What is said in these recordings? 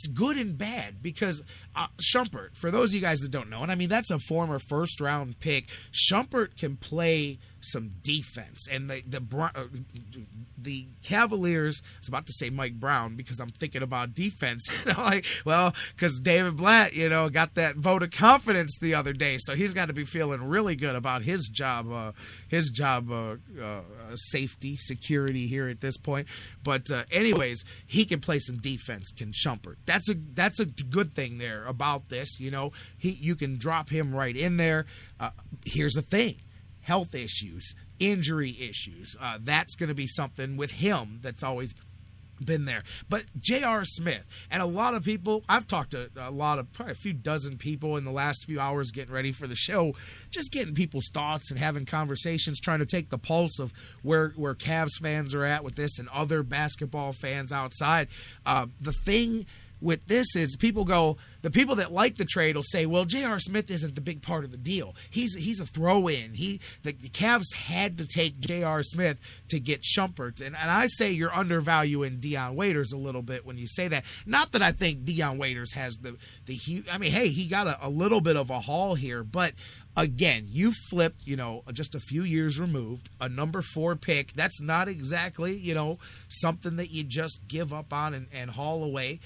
it's good and bad because Shumpert, for those of you guys that don't know, and I mean, that's a former first-round pick. Shumpert can play some defense, and the Cavaliers, I was about to say Mike Brown because I'm thinking about defense, because David Blatt, got that vote of confidence the other day, so he's got to be feeling really good about his job safety, security here at this point. But anyways, he can play some defense, can Shumpert. That's a good thing there about this. You can drop him right in there. Here's the thing. Health issues, injury issues. That's going to be something with him that's always been there. But J.R. Smith, and a lot of people, I've talked to probably a few dozen people in the last few hours getting ready for the show, just getting people's thoughts and having conversations, trying to take the pulse of where Cavs fans are at with this and other basketball fans outside. The thing with this is the people that like the trade will say, well, J.R. Smith isn't the big part of the deal. He's a throw-in. The Cavs had to take J.R. Smith to get Shumpert. And I say you're undervaluing DIon Waiters a little bit when you say that. Not that I think DIon Waiters has the huge, I mean, hey, he got a little bit of a haul here, but again, you flipped, just a few years removed, a number 4 pick. That's not exactly, something that you just give up on and haul away.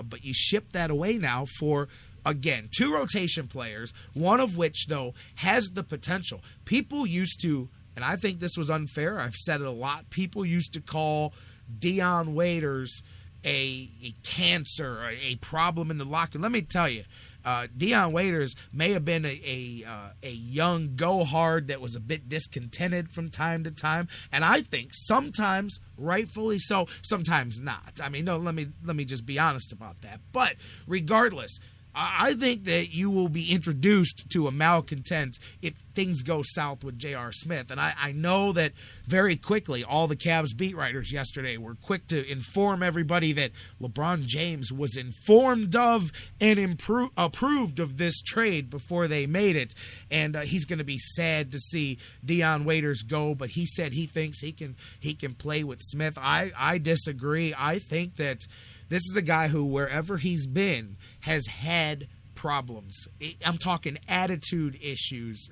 But you ship that away now for, again, 2 rotation players, one of which, though, has the potential. People used to, and I think this was unfair, I've said it a lot, people used to call DIon Waiters a cancer, a problem in the locker room. Let me tell you, DIon Waiters may have been a young go-hard that was a bit discontented from time to time, and I think sometimes, rightfully so, sometimes not. I mean, no, let me just be honest about that. But regardless, I think that you will be introduced to a malcontent if things go south with J.R. Smith. And I know that very quickly all the Cavs beat writers yesterday were quick to inform everybody that LeBron James was informed of and approved of this trade before they made it. And he's going to be sad to see DIon Waiters go, but he said he thinks he can play with Smith. I disagree. I think that this is a guy who, wherever he's been, has had problems. I'm talking attitude issues.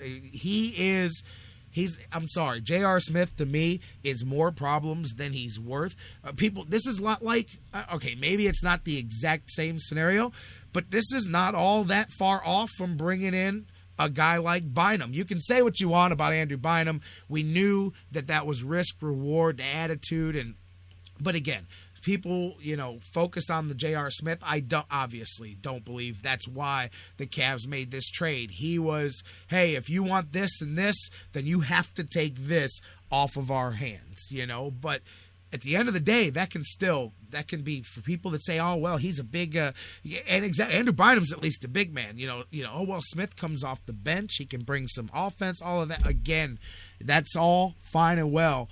I'm sorry, J.R. Smith, to me, is more problems than he's worth. This is a lot like, okay, maybe it's not the exact same scenario, but this is not all that far off from bringing in a guy like Bynum. You can say what you want about Andrew Bynum. We knew that was risk, reward, attitude, but again, people, focus on the J.R. Smith. I obviously don't believe that's why the Cavs made this trade. He was, hey, if you want this and this, then you have to take this off of our hands, But at the end of the day, that can be for people that say, oh, well, he's a big, Andrew Bynum's at least a big man, oh, well, Smith comes off the bench. He can bring some offense, all of that. Again, that's all fine and well.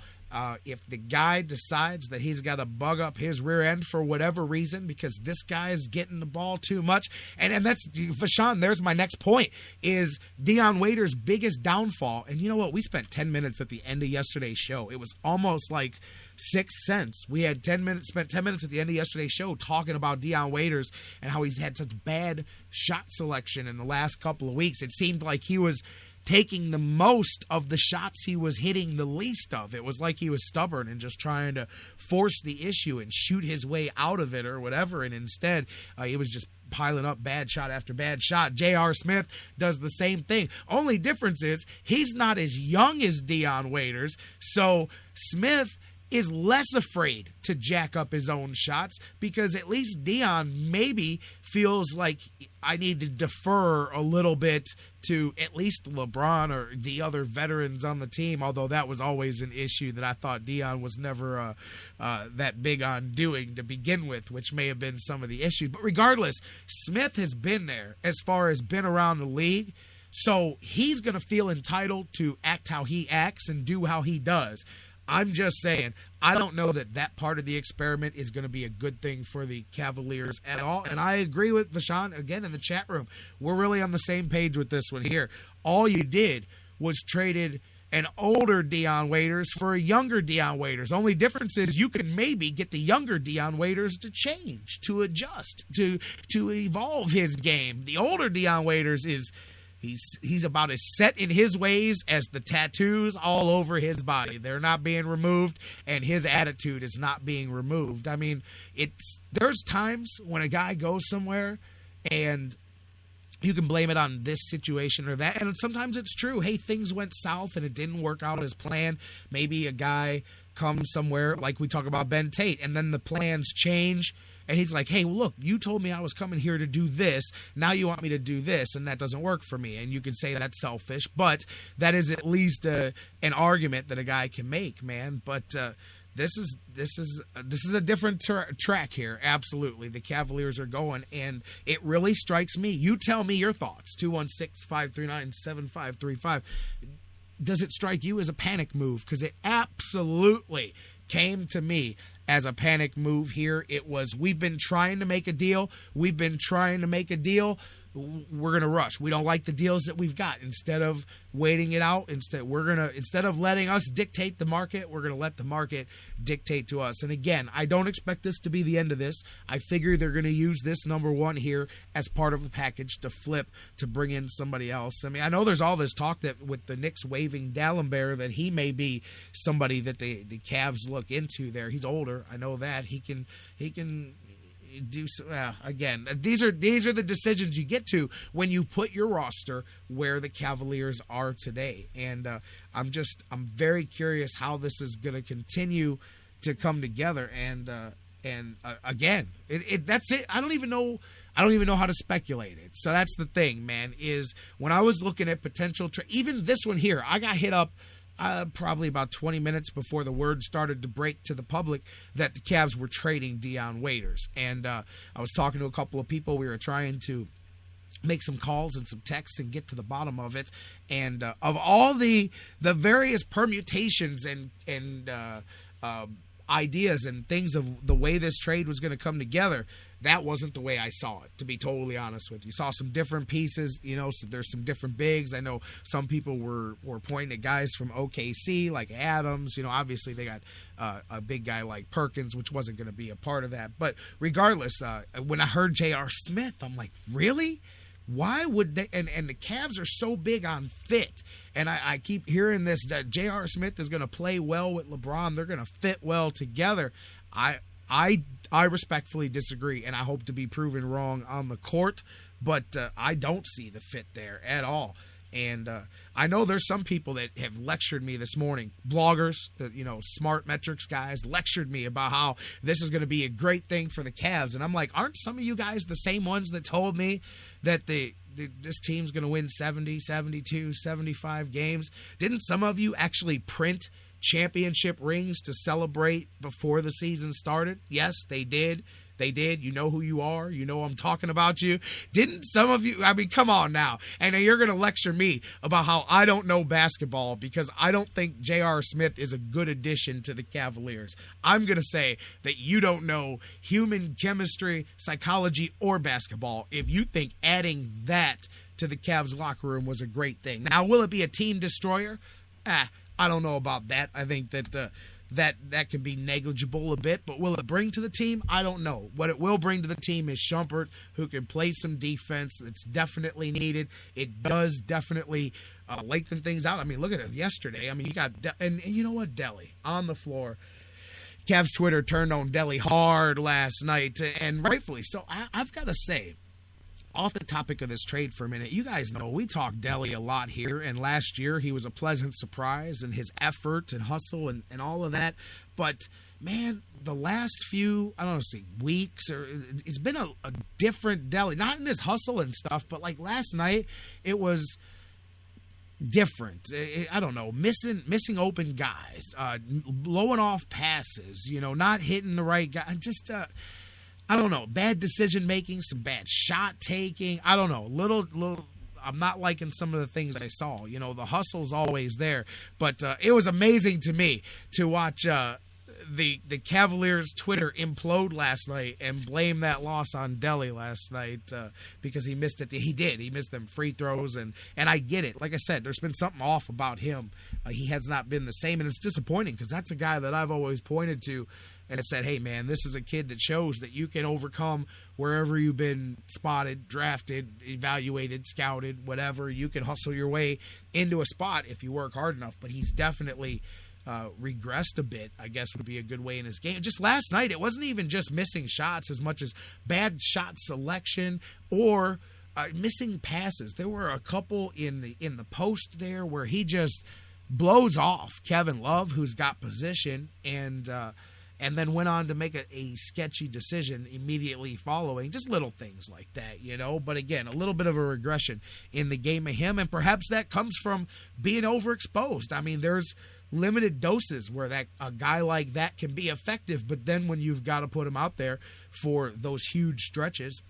If the guy decides that he's got to bug up his rear end for whatever reason because this guy is getting the ball too much, and that's, Vashawn, there's my next point, is DIon Waiters' biggest downfall. And you know what? We spent 10 minutes at the end of yesterday's show. It was almost like Sixth Sense. We had spent 10 minutes at the end of yesterday's show talking about DIon Waiters and how he's had such bad shot selection in the last couple of weeks. It seemed like he was taking the most of the shots he was hitting the least of. It was like he was stubborn and just trying to force the issue and shoot his way out of it or whatever, and instead he was just piling up bad shot after bad shot. J.R. Smith does the same thing. Only difference is he's not as young as DIon Waiters, so Smith is less afraid to jack up his own shots because at least DIon maybe feels like I need to defer a little bit to at least LeBron or the other veterans on the team, although that was always an issue that I thought DIon was never that big on doing to begin with, which may have been some of the issue. But regardless, Smith has been there as far as been around the league, so he's going to feel entitled to act how he acts and do how he does. I'm just saying, I don't know that part of the experiment is going to be a good thing for the Cavaliers at all. And I agree with Vashawn, again, in the chat room. We're really on the same page with this one here. All you did was traded an older DIon Waiters for a younger DIon Waiters. Only difference is you can maybe get the younger DIon Waiters to change, to adjust, to evolve his game. The older DIon Waiters is he's about as set in his ways as the tattoos all over his body. They're not being removed, and his attitude is not being removed. I mean, there's times when a guy goes somewhere and you can blame it on this situation or that. And sometimes it's true. Hey, things went south and it didn't work out as planned. Maybe a guy comes somewhere, like we talk about Ben Tate, and then the plans change. And he's like, hey, look, you told me I was coming here to do this. Now you want me to do this, and that doesn't work for me. And you can say that's selfish, but that is at least an argument that a guy can make, man. But this is a different track here. Absolutely, the Cavaliers are going, and it really strikes me. You tell me your thoughts. 216-539-7535. Does it strike you as a panic move? Because it absolutely came to me as a panic move here. It was, we've been trying to make a deal. We're going to rush. We don't like the deals that we've got. Instead of waiting it out, instead of letting us dictate the market, we're going to let the market dictate to us. And again, I don't expect this to be the end of this. I figure they're going to use this number one here as part of the package to flip, to bring in somebody else. I mean, I know there's all this talk that with the Knicks waiving Bere, that he may be somebody that the Cavs look into there. He's older. I know that. He can do so. Again, these are the decisions you get to when you put your roster where the Cavaliers are today. And I'm very curious how this is going to continue to come together. And again, that's it. I don't even know how to speculate it. So that's the thing, man, is when I was looking at potential even this one here, I got hit up probably about 20 minutes before the word started to break to the public that the Cavs were trading DIon Waiters. And I was talking to a couple of people. We were trying to make some calls and some texts and get to the bottom of it. And of all the various permutations and ideas and things of the way this trade was going to come together, that wasn't the way I saw it, to be totally honest with you. Saw some different pieces, so there's some different bigs. I know some people were pointing at guys from OKC like Adams. Obviously they got a big guy like Perkins, which wasn't going to be a part of that. But regardless, when I heard J.R. Smith, I'm like, really? Why would they? And the Cavs are so big on fit. And I keep hearing this, that J.R. Smith is going to play well with LeBron. They're going to fit well together. I respectfully disagree, and I hope to be proven wrong on the court, but I don't see the fit there at all. And I know there's some people that have lectured me this morning, bloggers, smart metrics guys, lectured me about how this is going to be a great thing for the Cavs. And I'm like, aren't some of you guys the same ones that told me that this team's going to win 70, 72, 75 games? Didn't some of you actually print championship rings to celebrate before the season started? Yes, they did. They did. You know who you are. You know I'm talking about you. Didn't some of you? I mean, come on now. And you're going to lecture me about how I don't know basketball because I don't think J.R. Smith is a good addition to the Cavaliers. I'm going to say that you don't know human chemistry, psychology, or basketball if you think adding that to the Cavs locker room was a great thing. Now, will it be a team destroyer? I don't know about that. I think that that can be negligible a bit, but will it bring to the team? I don't know. What it will bring to the team is Shumpert, who can play some defense. It's definitely needed. It does definitely lengthen things out. I mean, look at it yesterday. I mean, you got and you know what, Delly on the floor. Cavs Twitter turned on Delly hard last night, and rightfully so. I've got to say, off the topic of this trade for a minute, you guys know we talk Delly a lot here, and last year he was a pleasant surprise in his effort and hustle and all of that. But, man, the last few, I don't know, weeks, or it's been a different Delly. Not in his hustle and stuff, but like last night, it was different. I don't know, missing open guys, blowing off passes, not hitting the right guy. Just, I don't know, bad decision making, some bad shot taking. I don't know, little. I'm not liking some of the things I saw. The hustle's always there, but it was amazing to me to watch the Cavaliers Twitter implode last night and blame that loss on Delly last night because he missed it. He missed them free throws, and I get it. Like I said, there's been something off about him. He has not been the same, and it's disappointing because that's a guy that I've always pointed to and said, hey man, this is a kid that shows that you can overcome wherever you've been spotted, drafted, evaluated, scouted, whatever. You can hustle your way into a spot if you work hard enough. But he's definitely regressed a bit, I guess would be a good way in his game. Just last night, it wasn't even just missing shots as much as bad shot selection or missing passes. There were a couple in the post there where he just blows off Kevin Love, who's got position, and then went on to make a sketchy decision immediately following. Just little things like that, you know. But again, a little bit of a regression in the game of him, and perhaps that comes from being overexposed. I mean, there's limited doses where a guy like that can be effective, but then when you've got to put him out there for those huge stretches,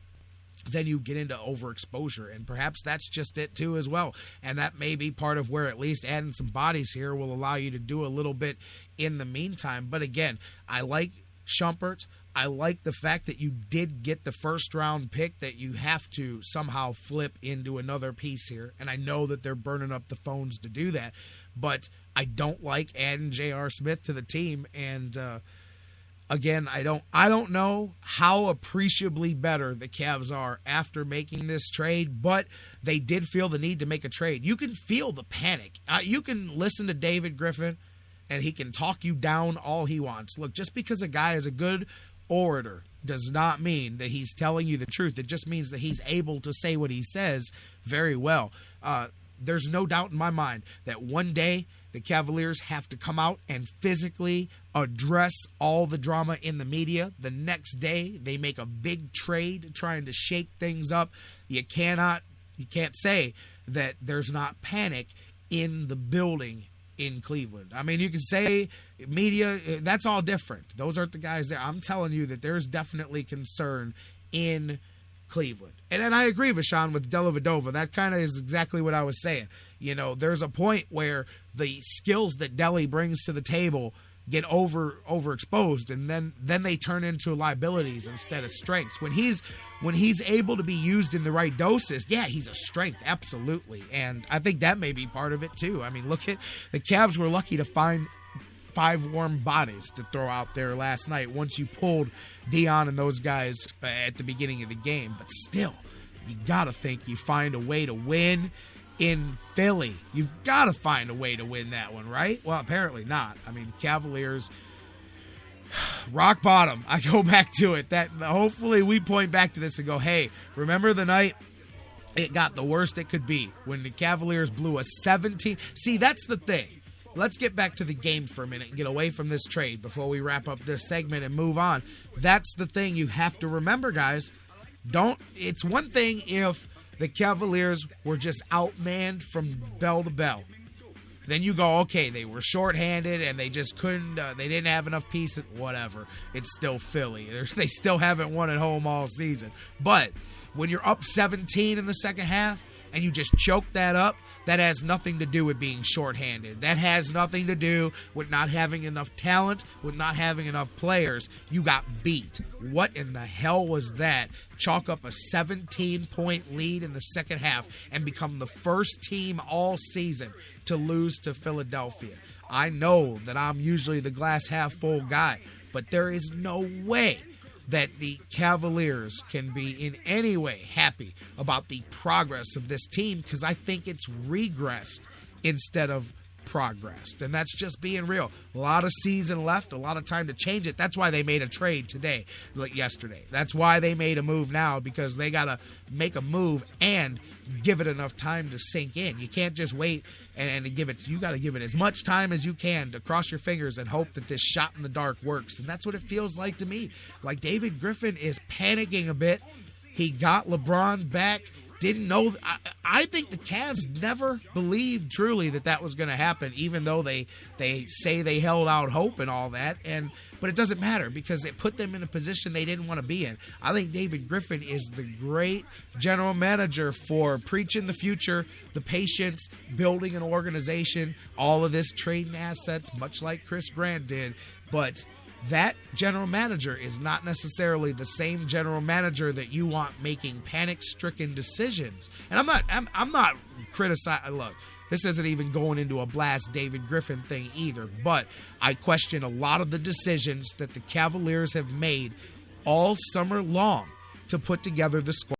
then you get into overexposure, and perhaps that's just it too as well. And that may be part of where at least adding some bodies here will allow you to do a little bit in the meantime. But again, I like Shumpert. I like the fact that you did get the first round pick that you have to somehow flip into another piece here. And I know that they're burning up the phones to do that, but I don't like adding J.R. Smith to the team. And again, I don't know how appreciably better the Cavs are after making this trade, but they did feel the need to make a trade. You can feel the panic. You can listen to DGriffin, and he can talk you down all he wants. Look, just because a guy is a good orator does not mean that he's telling you the truth. It just means that he's able to say what he says very well. There's no doubt in my mind that one day the Cavaliers have to come out and physically address all the drama in the media. The next day, they make a big trade trying to shake things up. You can't say that there's not panic in the building in Cleveland. I mean, you can say media, that's all different. Those aren't the guys there. I'm telling you that there's definitely concern in Cleveland. And then I agree with Sean with Dellavedova. That kind of is exactly what I was saying. You know, there's a point where the skills that Delly brings to the table get overexposed, and then they turn into liabilities instead of strengths. When he's able to be used in the right doses, yeah, he's a strength, absolutely. And I think that may be part of it too. I mean, look at the Cavs were lucky to find 5 warm bodies to throw out there last night once you pulled DIon and those guys at the beginning of the game. But still, you got to think you find a way to win in Philly. You've got to find a way to win that one, right? Well, apparently not. I mean, Cavaliers, rock bottom. I go back to it. That hopefully we point back to this and go, hey, remember the night it got the worst it could be when the Cavaliers blew a 17. See, that's the thing. Let's get back to the game for a minute and get away from this trade before we wrap up this segment and move on. That's the thing you have to remember, guys. It's one thing if the Cavaliers were just outmanned from bell to bell. Then you go, okay, they were shorthanded and they just couldn't, they didn't have enough pieces, whatever. It's still Philly. They still haven't won at home all season. But when you're up 17 in the second half and you just choke that up, that has nothing to do with being shorthanded. That has nothing to do with not having enough talent, with not having enough players. You got beat. What in the hell was that? Chalk up a 17-point lead in the second half and become the first team all season to lose to Philadelphia. I know that I'm usually the glass half full guy, but there is no way that the Cavaliers can be in any way happy about the progress of this team, because I think it's regressed instead of progressed. And that's just being real. A lot of season left, a lot of time to change it. That's why they made a trade today, like yesterday. That's why they made a move now, because they got to make a move and give it enough time to sink in. You can't just wait and give it. You got to give it as much time as you can to cross your fingers and hope that this shot in the dark works. And that's what it feels like to me. Like DGriffin is panicking a bit. He got LeBron back. Didn't know. I think the Cavs never believed truly that was going to happen, even though they say they held out hope and all that. But it doesn't matter, because it put them in a position they didn't want to be in. I think DGriffin is the great general manager for preaching the future, the patience, building an organization, all of this trading assets, much like Chris Grant did. But that general manager is not necessarily the same general manager that you want making panic-stricken decisions. And I'm not criticizing. Look, this isn't even going into a blast David Griffin thing either, but I question a lot of the decisions that the Cavaliers have made all summer long to put together the squad